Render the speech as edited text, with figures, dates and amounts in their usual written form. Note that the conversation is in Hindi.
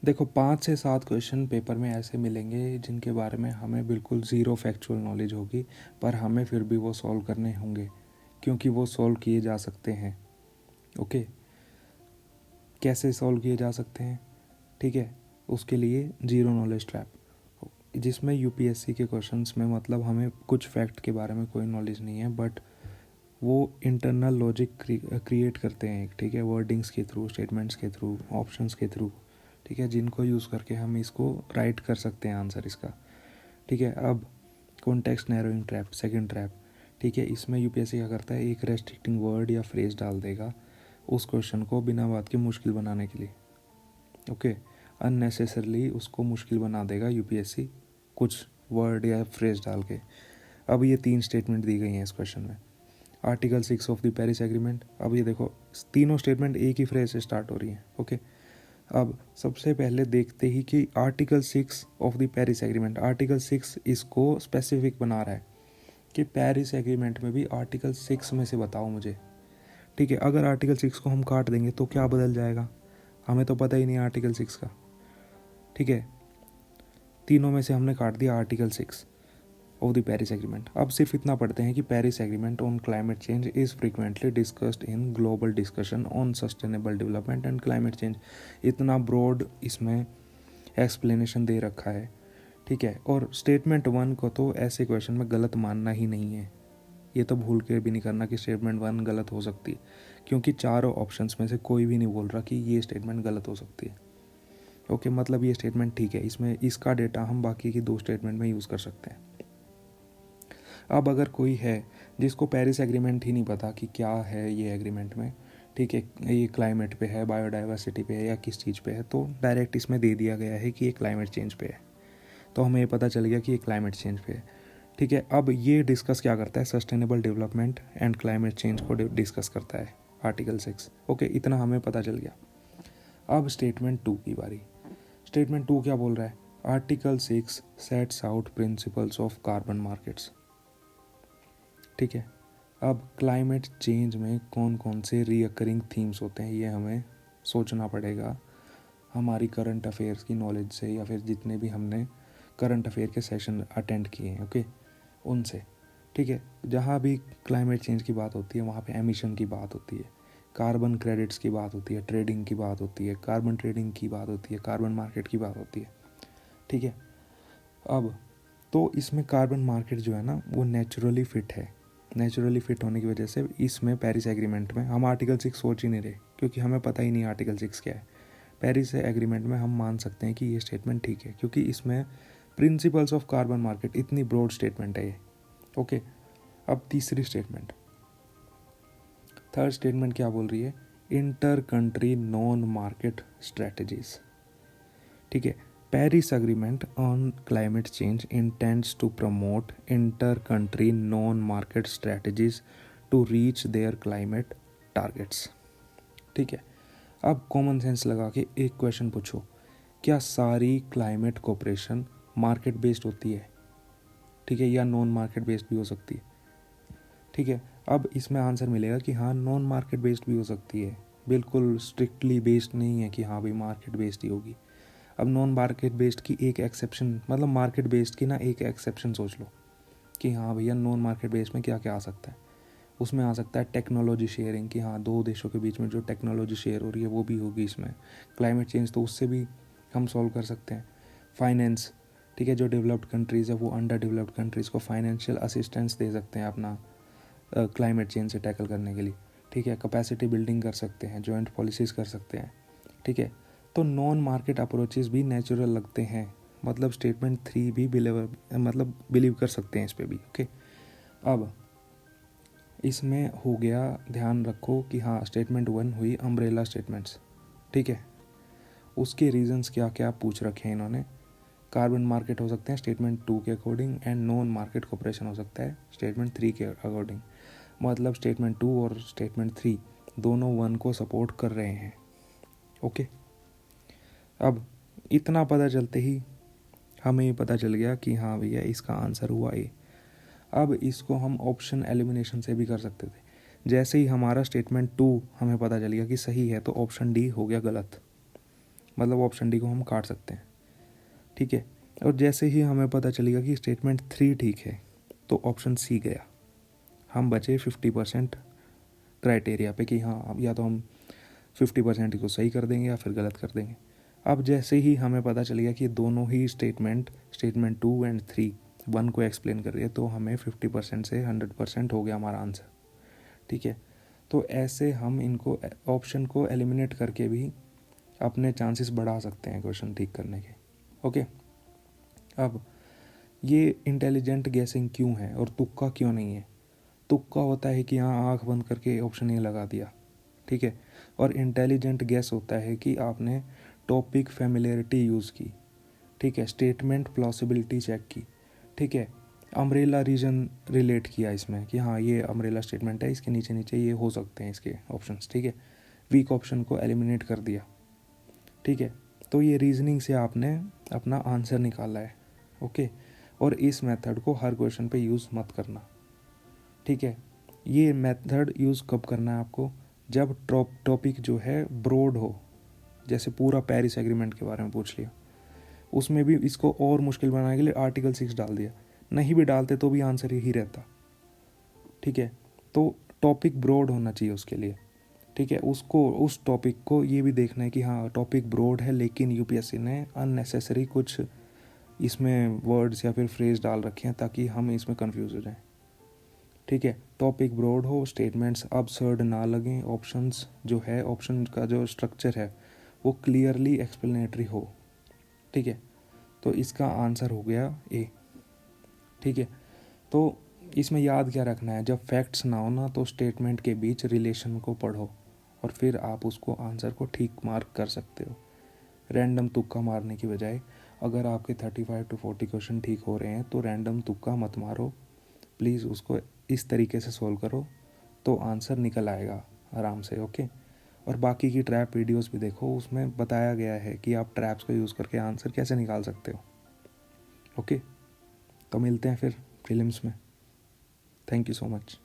देखो 5 से 7 क्वेश्चन पेपर में ऐसे मिलेंगे जिनके बारे में हमें बिल्कुल ज़ीरो फैक्चुअल नॉलेज होगी, पर हमें फिर भी वो सॉल्व करने होंगे क्योंकि वो सॉल्व किए जा सकते हैं। ओके, कैसे सॉल्व किए जा सकते हैं? ठीक है, उसके लिए ज़ीरो नॉलेज ट्रैप, जिसमें यूपीएससी के क्वेश्चंस में मतलब हमें कुछ फैक्ट के बारे में कोई नॉलेज नहीं है, बट वो इंटरनल लॉजिक क्रिएट करते हैं, ठीक है, वर्डिंग्स के थ्रू, स्टेटमेंट्स के थ्रू, ऑप्शंस के थ्रू, ठीक है, जिनको यूज़ करके हम इसको राइट कर सकते हैं आंसर इसका। ठीक है, अब context narrowing trap, second trap, ठीक है, इसमें यूपीएससी क्या करता है, एक रेस्ट्रिक्टिंग वर्ड या फ्रेज डाल देगा उस क्वेश्चन को बिना बात के मुश्किल बनाने के लिए। ओके, अननेसेसरली उसको मुश्किल बना देगा यूपीएससी कुछ वर्ड या फ्रेज डाल के। अब ये 3 स्टेटमेंट दी गई हैं इस क्वेश्चन में। Article 6 of the Paris agreement, अब ये देखो तीनों स्टेटमेंट एक ही फ्रेज से स्टार्ट हो रही हैं। ओके, अब सबसे पहले देखते ही कि article 6 of the Paris agreement, article 6 इसको स्पेसिफिक बना रहा है कि पेरिस एग्रीमेंट में भी आर्टिकल 6 में से बताओ मुझे। ठीक है, अगर आर्टिकल 6 को हम काट देंगे तो क्या बदल जाएगा, हमें तो पता ही नहीं आर्टिकल 6 का। ठीक है, तीनों में से हमने काट दिया article 6 of the Paris agreement. अब सिर्फ इतना पढ़ते हैं कि Paris agreement on climate change is frequently discussed in global discussion on sustainable development and climate change. इतना ब्रॉड इसमें एक्सप्लेनेशन दे रखा है। ठीक है, और स्टेटमेंट 1 को तो ऐसे क्वेश्चन में गलत मानना ही नहीं है, ये तो भूल के भी नहीं करना कि स्टेटमेंट 1 गलत हो सकती है, क्योंकि चारों ऑप्शंस में से कोई भी नहीं बोल रहा कि ये स्टेटमेंट गलत हो सकती है। ओके, मतलब ये स्टेटमेंट ठीक है, इसमें इसका डेटा हम बाकी की 2 स्टेटमेंट में यूज़ कर सकते हैं। अब अगर कोई है जिसको पेरिस एग्रीमेंट ही नहीं पता कि क्या है ये एग्रीमेंट में, ठीक है, ये क्लाइमेट पे है, बायोडाइवर्सिटी पे है या किस चीज़ पे है, तो डायरेक्ट इसमें दे दिया गया है कि ये क्लाइमेट चेंज पे है, तो हमें ये पता चल गया कि ये क्लाइमेट चेंज पे है। ठीक है, अब ये डिस्कस क्या करता है, sustainable development and climate change को डिस्कस करता है आर्टिकल 6। ओके, इतना हमें पता चल गया। अब स्टेटमेंट 2 की बारी। स्टेटमेंट 2 क्या बोल रहा है, article 6 sets out principles of carbon markets. ठीक है, अब क्लाइमेट चेंज में कौन कौन से रीअकरिंग थीम्स होते हैं ये हमें सोचना पड़ेगा हमारी करंट अफेयर्स की नॉलेज से, या फिर जितने भी हमने करंट अफेयर के सेशन अटेंड किए हैं, ओके, उनसे। ठीक है, जहाँ भी क्लाइमेट चेंज की बात होती है वहाँ पे एमिशन की बात होती है, कार्बन क्रेडिट्स की बात होती है, ट्रेडिंग की बात होती है, कार्बन ट्रेडिंग की बात होती है, कार्बन मार्केट की बात होती है। ठीक है, अब तो इसमें कार्बन मार्केट जो है ना वो नेचुरली फिट है। नेचुरली फिट होने की वजह से इसमें पेरिस एग्रीमेंट में हम आर्टिकल 6 सोच ही नहीं रहे, क्योंकि हमें पता ही नहीं आर्टिकल 6 क्या है। पेरिस एग्रीमेंट में हम मान सकते हैं कि ये स्टेटमेंट ठीक है, क्योंकि इसमें प्रिंसिपल्स ऑफ कार्बन मार्केट, इतनी ब्रॉड स्टेटमेंट है ये। ओके, अब तीसरी स्टेटमेंट, थर्ड स्टेटमेंट क्या बोल रही है, inter country non market strategies. ठीक है, Paris Agreement on Climate Change intends to promote inter-country non-market strategies to reach their climate targets। ठीक है, अब कॉमन सेंस लगा के एक क्वेश्चन पूछो, क्या सारी क्लाइमेट कोऑपरेशन मार्केट बेस्ड होती है? ठीक है, या नॉन मार्केट बेस्ड भी हो सकती है? ठीक है, अब इसमें आंसर मिलेगा कि हाँ नॉन मार्केट बेस्ड भी हो सकती है, बिल्कुल स्ट्रिक्टली बेस्ड नहीं है कि हाँ भाई मार्केट बेस्ड ही होगी। अब नॉन मार्केट बेस्ड की एक एक्सेप्शन, मतलब मार्केट बेस्ड की ना एक एक्सेप्शन सोच लो कि हाँ भैया नॉन मार्केट बेस्ड में क्या क्या आ सकता है। उसमें आ सकता है टेक्नोलॉजी शेयरिंग, कि हाँ 2 देशों के बीच में जो टेक्नोलॉजी शेयर हो रही है वो भी होगी इसमें। क्लाइमेट चेंज तो उससे भी हम सॉल्व कर सकते हैं। फाइनेंस, ठीक है, जो डेवलप्ड कंट्रीज़ है वो अंडर डेवलप्ड कंट्रीज़ को फाइनेंशियल असिस्टेंस दे सकते हैं अपना क्लाइमेट चेंज से टैकल करने के लिए। ठीक है, कैपेसिटी बिल्डिंग कर सकते हैं, जॉइंट पॉलिसीज़ कर सकते हैं। ठीक है, तो नॉन मार्केट अप्रोचेस भी नेचुरल लगते हैं, मतलब स्टेटमेंट 3 भी बिलीव कर सकते हैं इस पर भी। ओके, अब इसमें हो गया, ध्यान रखो कि हाँ स्टेटमेंट 1 हुई अम्ब्रेला स्टेटमेंट्स। ठीक है, उसके रीजंस क्या क्या पूछ रखे हैं इन्होंने। कार्बन मार्केट हो सकते हैं स्टेटमेंट 2 के according, and non market cooperation हो सकता है स्टेटमेंट 3 के अकॉर्डिंग। मतलब स्टेटमेंट 2 और स्टेटमेंट 3 दोनों 1 को सपोर्ट कर रहे हैं। ओके, अब इतना पता चलते ही हमें ये पता चल गया कि हाँ भैया इसका आंसर हुआ ए। अब इसको हम ऑप्शन एलिमिनेशन से भी कर सकते थे। जैसे ही हमारा स्टेटमेंट 2 हमें पता चल गया कि सही है, तो ऑप्शन डी हो गया गलत। मतलब ऑप्शन डी को हम काट सकते हैं, ठीक है। और जैसे ही हमें पता चलेगा कि स्टेटमेंट 3 ठीक है तो ऑप्शन सी गया, हम बचे 50% क्राइटेरिया पे कि हाँ अब या तो हम 50% को सही कर देंगे या फिर गलत कर देंगे। अब जैसे ही हमें पता चलेगा कि दोनों ही स्टेटमेंट 2 एंड 3 1 को एक्सप्लेन कर रही है तो हमें 50% से 100% हो गया हमारा आंसर, ठीक है। तो ऐसे हम इनको ऑप्शन को एलिमिनेट करके भी अपने चांसेस बढ़ा सकते हैं क्वेश्चन ठीक करने के, ओके। अब ये इंटेलिजेंट गैसिंग क्यों है और तुक्का क्यों नहीं है? तुक्का होता है कि हाँ आँख बंद करके ऑप्शन ए लगा दिया, ठीक है। और इंटेलिजेंट गैस होता है कि आपने टॉपिक फेमिलियरिटी यूज़ की, ठीक है, स्टेटमेंट प्लॉसिबिलिटी चेक की, ठीक है, अम्ब्रेला रीजन रिलेट किया इसमें कि हाँ ये अम्ब्रेला स्टेटमेंट है, इसके नीचे नीचे ये हो सकते हैं इसके ऑप्शंस, ठीक है। वीक ऑप्शन को एलिमिनेट कर दिया, ठीक है। तो ये रीजनिंग से आपने अपना आंसर निकाला है, ओके। और इस मेथड को हर क्वेश्चन पे यूज़ मत करना, ठीक है। ये मेथड यूज़ कब करना है आपको? जब टॉपिक जो है ब्रॉड हो, जैसे पूरा पेरिस एग्रीमेंट के बारे में पूछ लिया, उसमें भी इसको और मुश्किल बनाने के लिए आर्टिकल 6 डाल दिया, नहीं भी डालते तो भी आंसर यही रहता, ठीक है। तो टॉपिक ब्रॉड होना चाहिए उसके लिए, ठीक है। उसको उस टॉपिक को ये भी देखना है कि हाँ टॉपिक ब्रॉड है लेकिन यूपीएससी ने अननेसेसरी कुछ इसमें वर्ड्स या फिर फ्रेज डाल रखे हैं ताकि हम इसमें कंफ्यूज हो जाएं, ठीक है। टॉपिक ब्रॉड हो, स्टेटमेंट्स अबसर्ड ना लगें, ऑप्शंस जो है ऑप्शन का जो स्ट्रक्चर है वो क्लियरली एक्सप्लेनेटरी हो, ठीक है। तो इसका आंसर हो गया ए, ठीक है। तो इसमें याद क्या रखना है, जब फैक्ट्स ना हो ना तो स्टेटमेंट के बीच रिलेशन को पढ़ो और फिर आप उसको आंसर को ठीक मार्क कर सकते हो, रैंडम तुक्का मारने की बजाय। अगर आपके 35 to 40 क्वेश्चन ठीक हो रहे हैं तो रैंडम तुक्का मत मारो, प्लीज़ उसको इस तरीके से सोल्व करो तो आंसर निकल आएगा आराम से, ओके। और बाकी की ट्रैप वीडियोस भी देखो, उसमें बताया गया है कि आप ट्रैप्स का यूज़ करके आंसर कैसे निकाल सकते हो, ओके। तो मिलते हैं फिर प्रीलिम्स में। Thank you so much.